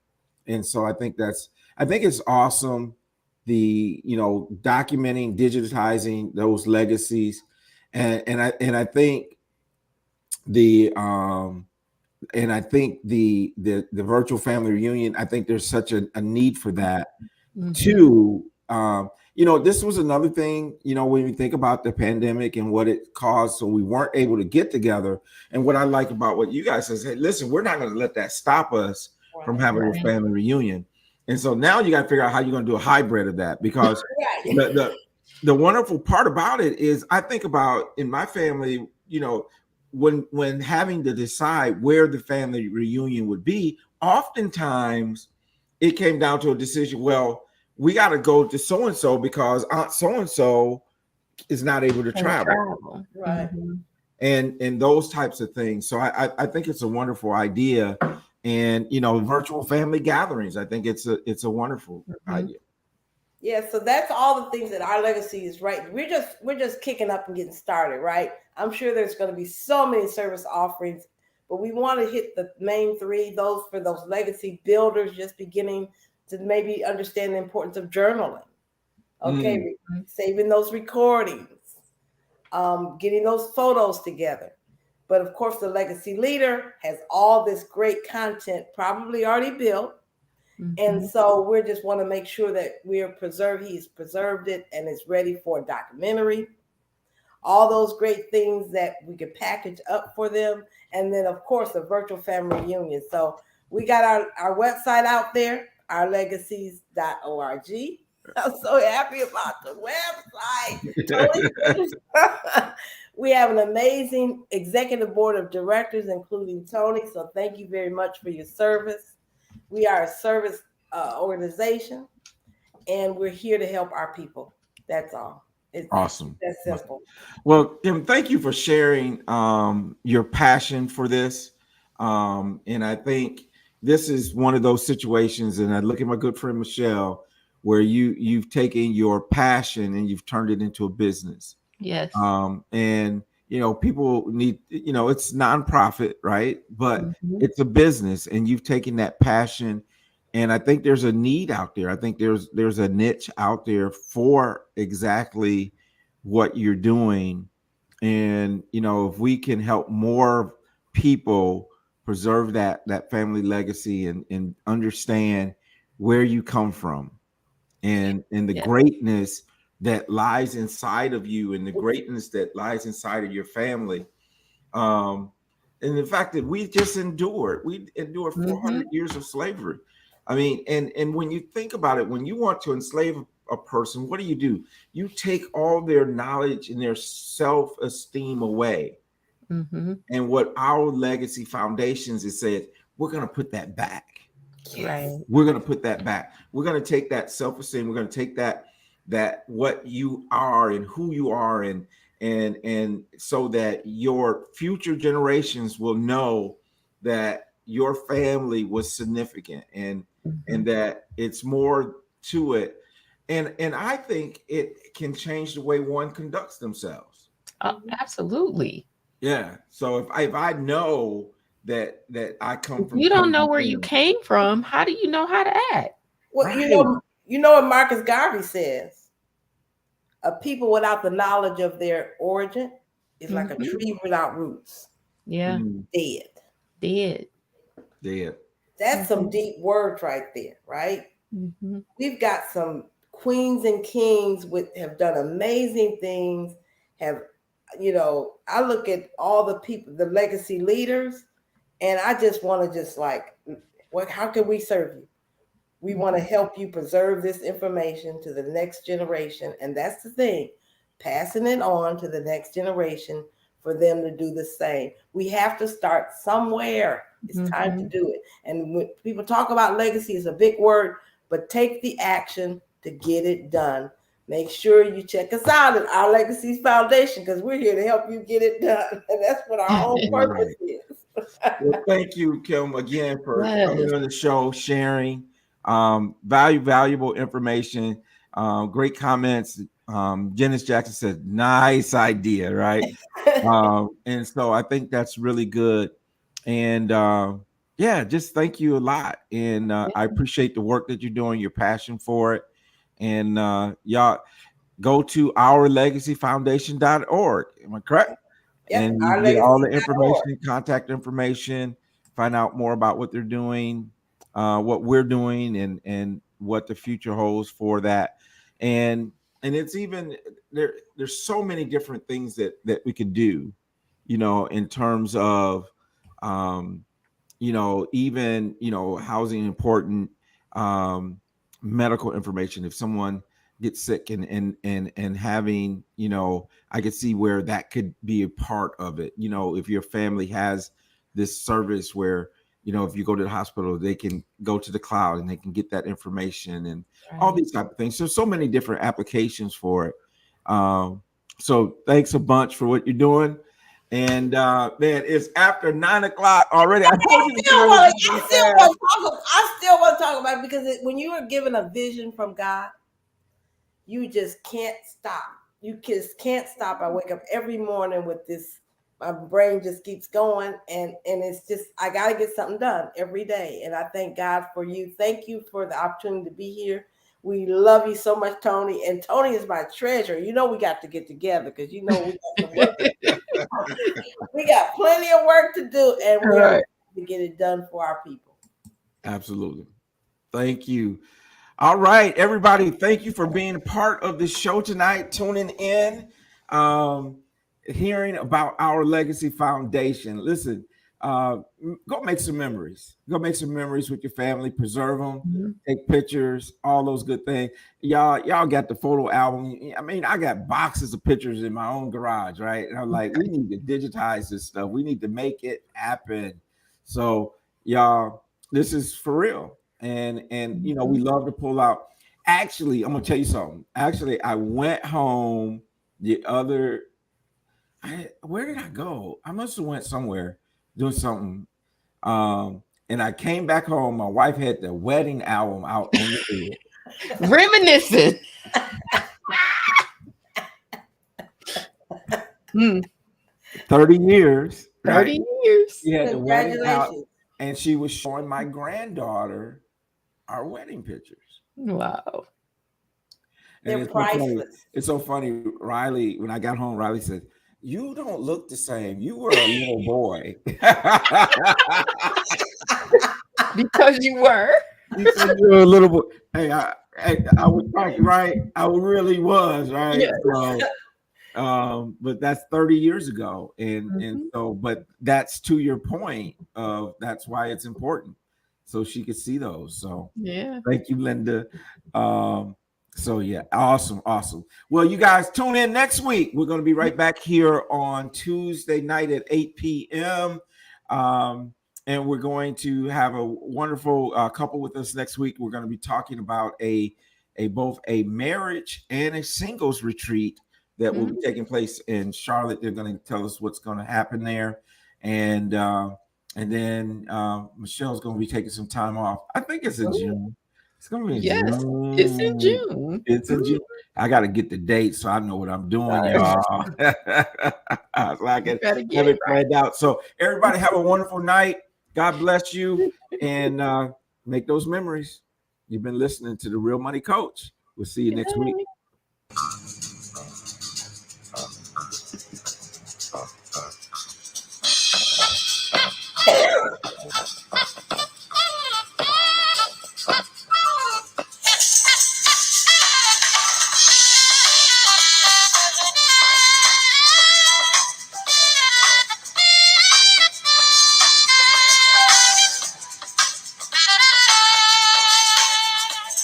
And so I think it's awesome, the documenting, digitizing those legacies. And I think the virtual family reunion, I think there's such a need for that, mm-hmm. too. this was another thing, when we think about the pandemic and what it caused, so we weren't able to get together. And what I like about what you guys said, hey, listen, we're not going to let that stop us from Right. having a Right. family reunion. And so now you got to figure out how you're going to do a hybrid of that, because Right. the wonderful part about it is, I think about in my family, when having to decide where the family reunion would be, oftentimes it came down to a decision. Well, we got to go to so and so because Aunt so and so is not able to And travel, travel. Right. and those types of things. So I think it's a wonderful idea, and virtual family gatherings. I think it's a wonderful idea. Yeah, so that's all the things that Our Legacy is, right. We're just kicking up and getting started, right? I'm sure there's going to be so many service offerings, but we want to hit the main three, those for those legacy builders just beginning to maybe understand the importance of journaling. Okay, Mm, saving those recordings, getting those photos together. But of course, the legacy leader has all this great content probably already built. And so we just want to make sure that he's preserved it and it's ready for a documentary. All those great things that we could package up for them. And then, of course, a virtual family reunion. So we got our website out there, ourlegacies.org. I'm so happy about the website. Tony, we have an amazing executive board of directors, including Tony. So thank you very much for your service. We are a service organization, and we're here to help our people. That's all. It's awesome. that simple. Well, Kim, thank you for sharing your passion for this. And I think this is one of those situations, and I look at my good friend Michelle, where you've taken your passion and you've turned it into a business. Yes. And people need, it's nonprofit, right? But Mhm. it's a business, and you've taken that passion. And I think there's a need out there. I think there's a niche out there for exactly what you're doing. And if we can help more people preserve that family legacy, and understand where you come from, and the Yeah. greatness that lies inside of you, and the greatness that lies inside of your family, um and the fact that we endured 400 Mhm. years of slavery. I mean, and when you think about it, when you want to enslave a person, what do? You take all their knowledge and their self-esteem away. Mhm. And what Our Legacy Foundations is said, we're going to put that back. Yes. Right. We're going to put that back. We're going to take that self-esteem. We're going to take that what you are and who you are, and so that your future generations will know that your family was significant, and Mhm. that it's more to it. And I think it can change the way one conducts themselves. Absolutely. Yeah. So if I know that I come If from you don't know kingdom where you family, came from, how do you know how to act? Well, right? you know what Marcus Garvey says. A people without the knowledge of their origin is like a Mhm. tree without roots, Yeah. Mm, dead. Did. dead. That's some Mhm. deep words right there, right? Mhm. We've got some queens and kings with have done amazing things. Have I look at all the people, the legacy leaders, and I just want to just like, what? How can we serve you? We want to help you preserve this information to the next generation. And that's the thing, passing it on to the next generation for them to do the same. We have to start somewhere. It's time to Mhm. do it. And when people talk about legacy, it's a big word, but take the action to get it done. Make sure you check us out at Our Legacies Foundation, because we're here to help you get it done. And that's what our whole All right. purpose is. Well, thank you, Kim, again for Yes. coming on the show, sharing valuable information, great comments. Janice Jackson said, "Nice idea," right? And so I think that's really good. And yeah, just thank you a lot. And I appreciate the work that you're doing, your passion for it. And y'all go to ourlegacyfoundation.org. Am I correct? Yep, And you can get all the ourlegacies.org. information, contact information, find out more about what they're doing, what we're doing, and what the future holds for that. And and it's even there's so many different things that we could do, in terms of, um, even, housing important, um, medical information. If someone gets sick and having, I could see where that could be a part of it. If your family has this service where, if you go to the hospital, they can go to the cloud and they can get that information and all Right. these type of things. So many different applications for it. So thanks a bunch for what you're doing. And man, it's after 9 o'clock already. I told you the still time want was to. going fast. I still want to talk about it because when you are given a vision from God, you just can't stop. You just can't stop. I wake up every morning with this. My brain just keeps going, and it's just I got to get something done every day. And I thank God for you. Thank you for the opportunity to be here. We love you so much, Tony. And Tony is my treasure. We got to get together because we got some work. We got plenty of work to do, and All we're right. to get it done for our people. Absolutely. Thank you. All right, everybody. Thank you for being a part of the show tonight, tuning in, um, hearing about Our Legacy Foundation. Listen, go make some memories. Go make some memories with your family. Preserve them. Mhm. Take pictures. All those good things. Y'all got the photo album. I mean, I got boxes of pictures in my own garage, right? And I'm like, we need to digitize this stuff. We need to make it happen. So, y'all, this is for real. And we love to pull out. Actually, I'm gonna tell you something. Actually, I went home the other. Where did I go? I must have went somewhere doing something. And I came back home. My wife had the wedding album out on the bed. Reminiscing. 30 years, right? 30 years. She had the wedding out, Congratulations. and she was showing my granddaughter our wedding pictures. Wow. And They're priceless. It's so funny. Riley, when I got home, Riley said, "You don't look the same. You were a little boy." Because you were. You said you were a little boy. Hey, I was right. I really was right. Yeah. So, but that's 30 years ago, and Mhm. so, but that's to your point of that's why it's important, so she could see those. So, Yeah. thank you, Linda. So yeah, awesome. Well, you guys tune in next week. We're going to be right back here on Tuesday night at 8 p.m. And we're going to have a wonderful couple with us next week. We're going to be talking about a both a marriage and a singles retreat that will be taking place in Charlotte. They're going to tell us what's going to happen there, and then Michelle's going to be taking some time off. I think it's in June. It's gonna be in Yes, it's in June. June. It's in June. I got to get the date so I know what I'm doing, Right. y'all. So I can Better get have it it planned out. So everybody have a wonderful night. God bless you, and make those memories. You've been listening to the Real Money Coach. We'll see you next week. right.